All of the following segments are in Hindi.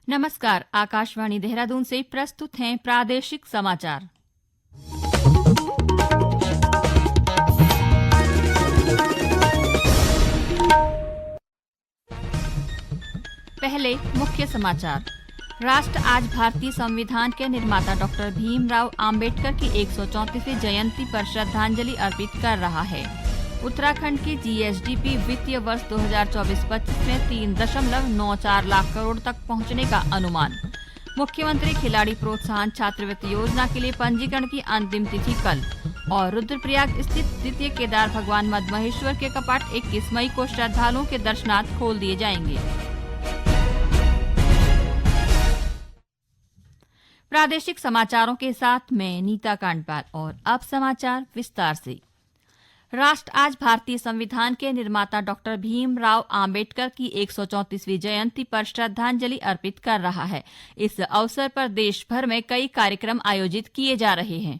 नमस्कार, आकाशवाणी देहरादून से प्रस्तुत हैं प्रादेशिक समाचार। पहले मुख्य समाचार। राष्ट्र आज भारतीय संविधान के निर्माता डॉक्टर भीमराव आम्बेडकर की 134वीं जयंती पर श्रद्धांजलि अर्पित कर रहा है। उत्तराखंड की जीएसडीपी वित्तीय वर्ष 2024-25 में 3.94 लाख करोड़ तक पहुंचने का अनुमान। मुख्यमंत्री खिलाड़ी प्रोत्साहन छात्रवृत्ति योजना के लिए पंजीकरण की अंतिम तिथि कल। और रुद्रप्रयाग स्थित द्वितीय केदार भगवान मद्महेश्वर के कपाट 21 मई को श्रद्धालुओं के दर्शनार्थ खोल दिए जाएंगे। प्रादेशिक समाचारों के साथ मैं नीता कांडपाल और अब समाचार विस्तार से। राष्ट्र आज भारतीय संविधान के निर्माता डॉक्टर भीमराव आम्बेडकर की 134वीं जयंती पर श्रद्धांजलि अर्पित कर रहा है। इस अवसर पर देश भर में कई कार्यक्रम आयोजित किए जा रहे हैं।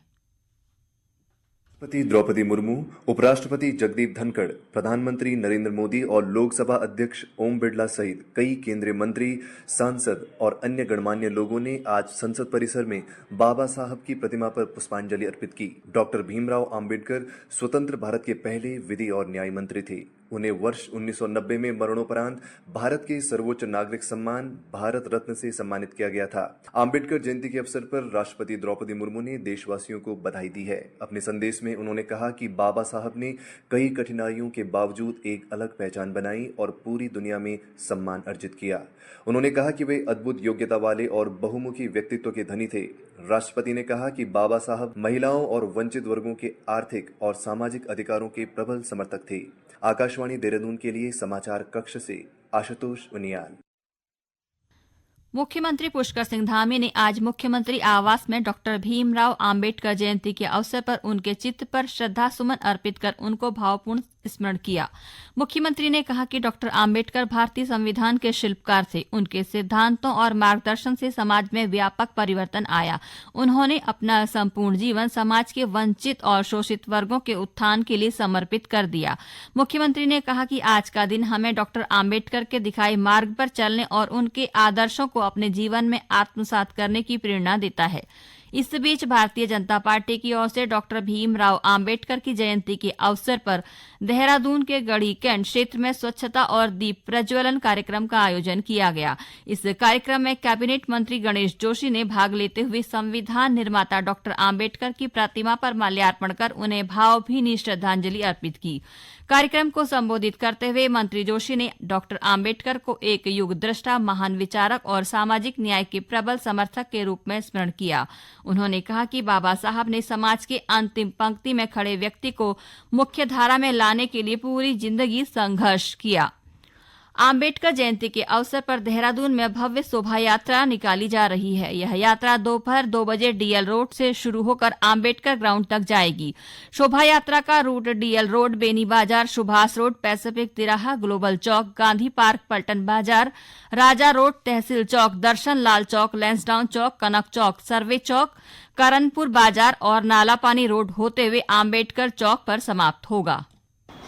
राष्ट्रपति द्रौपदी मुर्मू, उपराष्ट्रपति जगदीप धनखड़, प्रधानमंत्री नरेंद्र मोदी और लोकसभा अध्यक्ष ओम बिरला सहित कई केंद्रीय मंत्री, सांसद और अन्य गणमान्य लोगों ने आज संसद परिसर में बाबा साहब की प्रतिमा पर पुष्पांजलि अर्पित की। डॉक्टर भीमराव आम्बेडकर स्वतंत्र भारत के पहले विधि और न्याय मंत्री थे। उन्हें वर्ष 1990 में मरणोपरांत भारत के सर्वोच्च नागरिक सम्मान भारत रत्न से सम्मानित किया गया था। आम्बेडकर जयंती के अवसर पर राष्ट्रपति द्रौपदी मुर्मू ने देशवासियों को बधाई दी है। अपने संदेश में उन्होंने कहा कि बाबा साहब ने कई कठिनाइयों के बावजूद एक अलग पहचान बनाई और पूरी दुनिया में सम्मान अर्जित किया। उन्होंने कहा कि वे अद्भुत योग्यता वाले और बहुमुखी व्यक्तित्व के धनी थे। राष्ट्रपति ने कहा कि बाबा साहब महिलाओं और वंचित वर्गों के आर्थिक और सामाजिक अधिकारों के प्रबल समर्थक थे। आकाशवाणी देहरादून के लिए समाचार कक्ष से आशुतोष उनियाल। मुख्यमंत्री पुष्कर सिंह धामी ने आज मुख्यमंत्री आवास में डॉक्टर भीमराव आम्बेडकर जयंती के अवसर पर उनके चित्र पर श्रद्धा सुमन अर्पित कर उनको भावपूर्ण स्मरण किया। मुख्यमंत्री ने कहा कि डॉक्टर आम्बेडकर भारतीय संविधान के शिल्पकार थे। उनके सिद्धांतों और मार्गदर्शन से समाज में व्यापक परिवर्तन आया। उन्होंने अपना संपूर्ण जीवन समाज के वंचित और शोषित वर्गों के उत्थान के लिए समर्पित कर दिया। मुख्यमंत्री ने कहा कि आज का दिन हमें डॉक्टर आम्बेडकर के दिखाए मार्ग पर चलने और उनके आदर्शों को अपने जीवन में आत्मसात करने की प्रेरणा देता है। इस बीच भारतीय जनता पार्टी की ओर से डॉक्टर भीमराव आम्बेडकर की जयंती के अवसर पर देहरादून के गढ़ी कैंट क्षेत्र में स्वच्छता और दीप प्रज्वलन कार्यक्रम का आयोजन किया गया। इस कार्यक्रम में कैबिनेट मंत्री गणेश जोशी ने भाग लेते हुए संविधान निर्माता डॉक्टर आम्बेडकर की प्रतिमा पर माल्यार्पण कर उन्हें भावभीनी श्रद्धांजलि अर्पित की। कार्यक्रम को संबोधित करते हुए मंत्री जोशी ने डॉक्टर आम्बेडकर को एक युग दृष्टा, महान विचारक और सामाजिक न्याय के प्रबल समर्थक के रूप में स्मरण किया। उन्होंने कहा कि बाबा साहब ने समाज के अंतिम पंक्ति में खड़े व्यक्ति को मुख्य धारा में लाने के लिए पूरी जिंदगी संघर्ष किया। आम्बेडकर जयंती के अवसर पर देहरादून में भव्य शोभा यात्रा निकाली जा रही है। यह यात्रा दोपहर 2 बजे डीएल रोड से शुरू होकर आम्बेडकर ग्राउंड तक जाएगी। शोभा यात्रा का रूट डीएल रोड, बेनी बाजार, सुभाष रोड, पैसिफिक तिराहा, ग्लोबल चौक, गांधी पार्क, पलटन बाजार, राजा रोड, तहसील चौक, दर्शन लाल चौक, लैंसडाउन चौक, कनक चौक, सर्वे चौक, करनपुर बाजार और नालापानी रोड होते हुए आम्बेडकर चौक पर समाप्त होगा।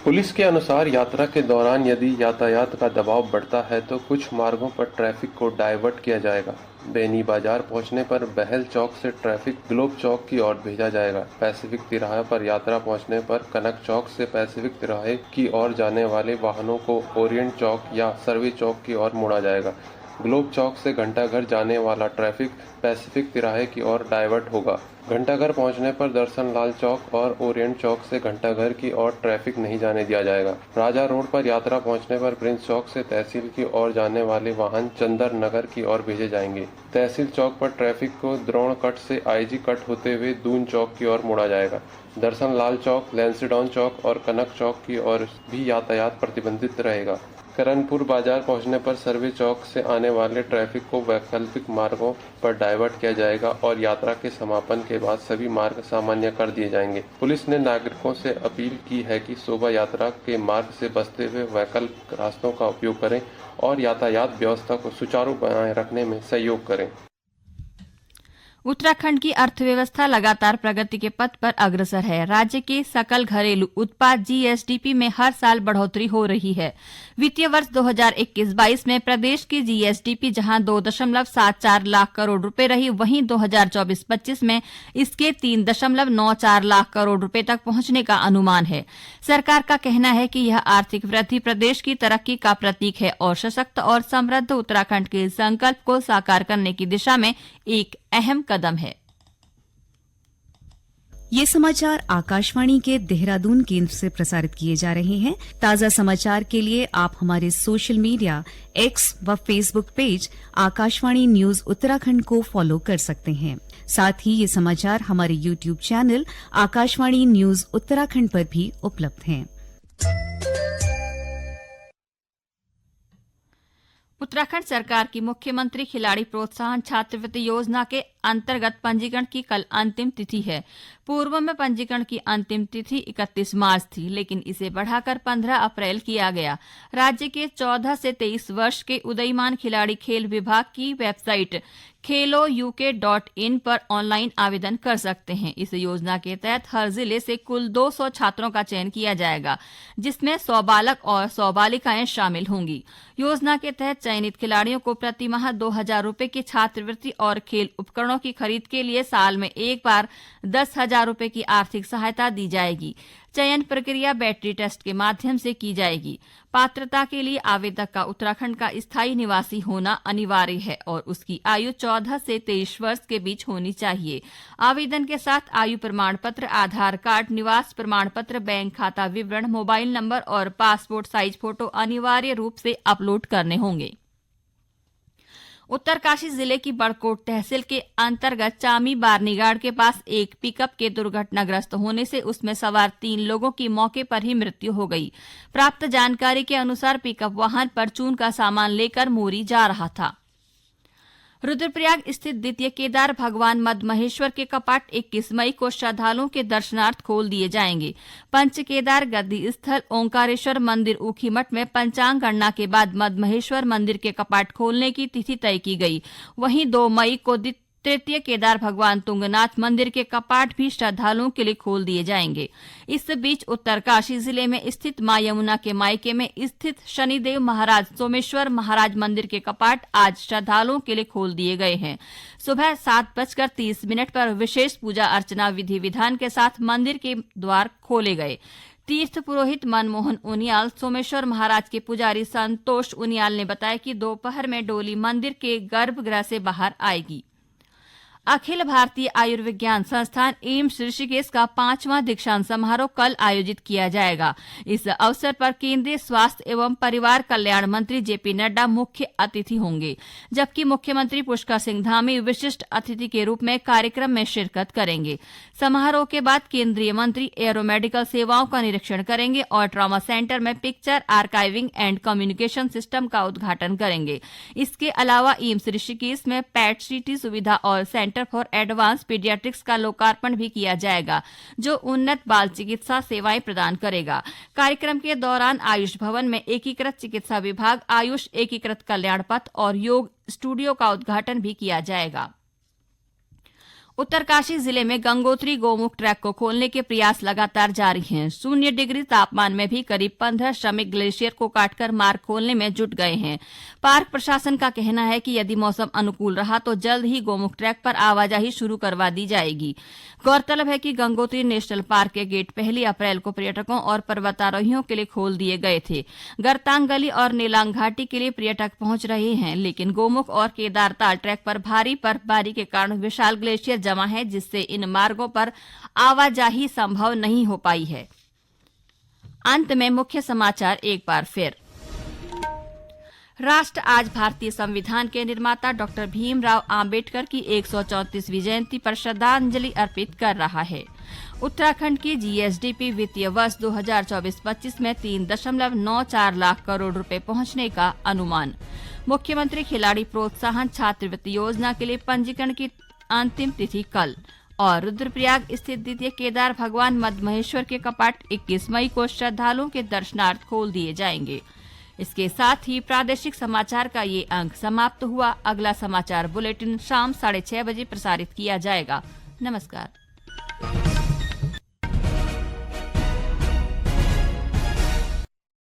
पुलिस के अनुसार यात्रा के दौरान यदि यातायात का दबाव बढ़ता है तो कुछ मार्गों पर ट्रैफिक को डाइवर्ट किया जाएगा। बेनी बाजार पहुंचने पर बहल चौक से ट्रैफिक ग्लोब चौक की ओर भेजा जाएगा। पैसिफिक तिराहा पर यात्रा पहुंचने पर कनक चौक से पैसिफिक तिराहे की ओर जाने वाले वाहनों को ओरिएंट चौक या सर्वे चौक की ओर मोड़ा जाएगा। ग्लोब चौक से घंटाघर जाने वाला ट्रैफिक पैसिफिक तिराहे की ओर डाइवर्ट होगा। घंटाघर पहुंचने पर दर्शन लाल चौक और ओरिएंट चौक से घंटाघर की ओर ट्रैफिक नहीं जाने दिया जाएगा। राजा रोड पर यात्रा पहुंचने पर प्रिंस चौक से तहसील की ओर जाने वाले वाहन चंदर नगर की ओर भेजे जाएंगे। तहसील चौक पर ट्रैफिक को द्रोण कट से आईजी कट होते हुए दून चौक की ओर मोड़ा जाएगा। दर्शन लाल चौक, लैंसडाउन चौक और कनक चौक की ओर भी यातायात प्रतिबंधित रहेगा। करनपुर बाजार पहुंचने पर सर्वे चौक से आने वाले ट्रैफिक को वैकल्पिक मार्गों पर डाइवर्ट किया जाएगा और यात्रा के समापन के बाद सभी मार्ग सामान्य कर दिए जाएंगे। पुलिस ने नागरिकों से अपील की है कि शोभा यात्रा के मार्ग से बचते हुए वैकल्पिक रास्तों का उपयोग करें और यातायात व्यवस्था को सुचारू बनाए रखने में सहयोग करें। उत्तराखंड की अर्थव्यवस्था लगातार प्रगति के पथ पर अग्रसर है। राज्य के सकल घरेलू उत्पाद जीएसडीपी में हर साल बढ़ोतरी हो रही है। वित्तीय वर्ष 2021-22 में प्रदेश की जीएसडीपी जहां 2.74 लाख करोड़ रुपए रही, वहीं 2024-25 में इसके 3.94 लाख करोड़ रुपए तक पहुंचने का अनुमान है। सरकार का कहना है कि यह आर्थिक वृद्धि प्रदेश की तरक्की का प्रतीक है और सशक्त और समृद्ध उत्तराखंड के संकल्प को साकार करने की दिशा में एक अहम कदम है। ये समाचार आकाशवाणी के देहरादून केंद्र से प्रसारित किए जा रहे हैं। ताजा समाचार के लिए आप हमारे सोशल मीडिया एक्स व Facebook page Akashvani news Uttarakhand को फॉलो कर सकते हैं। साथ ही ये समाचार हमारे YouTube channel Akashvani news Uttarakhand पर भी उपलब्ध हैं। उत्तराखंड सरकार की मुख्यमंत्री खिलाड़ी प्रोत्साहन छात्रवृत्ति योजना के अंतर्गत पंजीकरण की कल अंतिम तिथि है। पूर्व में पंजीकरण की अंतिम तिथि 31 मार्च थी, लेकिन इसे बढ़ाकर 15 अप्रैल किया गया। राज्य के 14 से 23 वर्ष के उदयमान खिलाड़ी खेल विभाग की वेबसाइट khelouk.in पर ऑनलाइन आवेदन कर सकते हैं। इस योजना के तहत हर जिले से कुल 200 छात्रों का चयन किया जाएगा, जिसमें 100 बालक और 100 बालिकाएं शामिल होंगी। योजना के तहत चयनित खिलाड़ियों को प्रति माह 2,000 रुपए की छात्रवृत्ति और खेल उपकरणों की खरीद के लिए साल में एक बार 10,000 रुपए की आर्थिक सहायता दी जाएगी। चयन प्रक्रिया बैटरी टेस्ट के माध्यम से की जाएगी। पात्रता के लिए आवेदक का उत्तराखंड का स्थायी निवासी होना अनिवार्य है और उसकी आयु 14 से 23 वर्ष के बीच होनी चाहिए। आवेदन के साथ आयु प्रमाण पत्र, आधार कार्ड, निवास प्रमाण पत्र, बैंक खाता विवरण, मोबाइल नंबर और पासपोर्ट साइज फोटो अनिवार्य रूप से अपलोड करने होंगे। उत्तरकाशी जिले की बड़कोट तहसील के अंतर्गत चामी बारनीगाड़ के पास एक पिकअप के दुर्घटनाग्रस्त होने से उसमें सवार 3 लोगों की मौके पर ही मृत्यु हो गई। प्राप्त जानकारी के अनुसार पिकअप वाहन पर चून का सामान लेकर मोरी जा रहा था। रुद्रप्रयाग स्थित द्वितीय केदार भगवान मद्महेश्वर के कपाट 21 मई को श्रद्धालुओं के दर्शनार्थ खोल दिए जाएंगे। पंच केदार गद्दी स्थल ओंकारेश्वर मंदिर ऊखीमठ में पंचांग गणना के बाद मद्महेश्वर मंदिर के कपाट खोलने की तिथि तय की गई। वहीं 2 मई को तृतीय केदार भगवान तुंगनाथ मंदिर के कपाट भी श्रद्धालुओं के लिए खोल दिए जाएंगे। इस बीच उत्तरकाशी जिले में स्थित मां यमुना के मायके में स्थित शनिदेव महाराज सोमेश्वर महाराज मंदिर के कपाट आज श्रद्धालुओं के लिए खोल दिए गए हैं। सुबह 7:30 पर विशेष पूजा अर्चना विधि विधान के साथ मंदिर के द्वार खोले गए। तीर्थ पुरोहित मनमोहन उनियाल, सोमेश्वर महाराज के पुजारी संतोष उनियाल ने बताया कि दोपहर में डोली मंदिर के गर्भगृह से बाहर आएगी। अखिल भारतीय आयुर्विज्ञान संस्थान एम्स ऋषिकेश का 5वां दीक्षांत समारोह कल आयोजित किया जाएगा। इस अवसर पर केंद्रीय स्वास्थ्य एवं परिवार कल्याण मंत्री जेपी नड्डा मुख्य अतिथि होंगे, जबकि मुख्यमंत्री पुष्कर सिंह धामी विशिष्ट अतिथि के रूप में कार्यक्रम में शिरकत करेंगे। समारोह के बाद केंद्रीय मंत्री एयरोमेडिकल सेवाओं का निरीक्षण करेंगे और ट्रॉमा सेंटर में picture archiving and communication system का उद्घाटन करेंगे। इसके अलावा एम्स ऋषिकेश में पैट सीटी सुविधा और सेंटर फॉर एडवांस पीडियाट्रिक्स का लोकार्पण भी किया जाएगा, जो उन्नत बाल चिकित्सा सेवाएं प्रदान करेगा। कार्यक्रम के दौरान आयुष भवन में एकीकृत चिकित्सा विभाग, आयुष एकीकृत कल्याण पथ और योग स्टूडियो का उद्घाटन भी किया जाएगा। उत्तरकाशी जिले में गंगोत्री गोमुख ट्रैक को खोलने के प्रयास लगातार जारी हैं। 0 डिग्री तापमान में भी करीब 15 श्रमिक ग्लेशियर को काटकर मार्ग खोलने में जुट गए हैं। पार्क प्रशासन का कहना है कि यदि मौसम अनुकूल रहा तो जल्द ही गोमुख ट्रैक पर आवाजाही शुरू करवा दी जाएगी। गौरतलब है कि गंगोत्री नेशनल पार्क के गेट 1 अप्रैल को पर्यटकों और पर्वतारोहियों के लिए खोल दिए गए थे। गरतांग गली और नीलांग घाटी के लिए पर्यटक पहुंच रहे हैं, लेकिन गोमुख और केदारताल ट्रैक पर भारी बर्फबारी के कारण विशाल ग्लेशियर जमा है, जिससे इन मार्गों पर आवाजाही संभव नहीं हो पाई है। अंत में मुख्य समाचार एक बार फिर। राष्ट्र आज भारतीय संविधान के निर्माता डॉक्टर भीमराव आंबेडकर की 134वीं जयंती पर श्रद्धांजलि अर्पित कर रहा है। उत्तराखंड की जीएसडीपी वित्तीय वर्ष 2024-25 में 3.94 लाख करोड़ रुपए पहुंचने का अनुमान। मुख्यमंत्री खिलाड़ी प्रोत्साहन छात्रवृत्ति योजना के लिए पंजीकरण की अंतिम तिथि कल। और रुद्रप्रयाग स्थित द्वितीय केदार भगवान मद्महेश्वर के कपाट 21 मई को श्रद्धालुओं के दर्शनार्थ खोल दिए जाएंगे। इसके साथ ही प्रादेशिक समाचार का ये अंक समाप्त हुआ। अगला समाचार बुलेटिन शाम 6:30 बजे प्रसारित किया जाएगा। नमस्कार।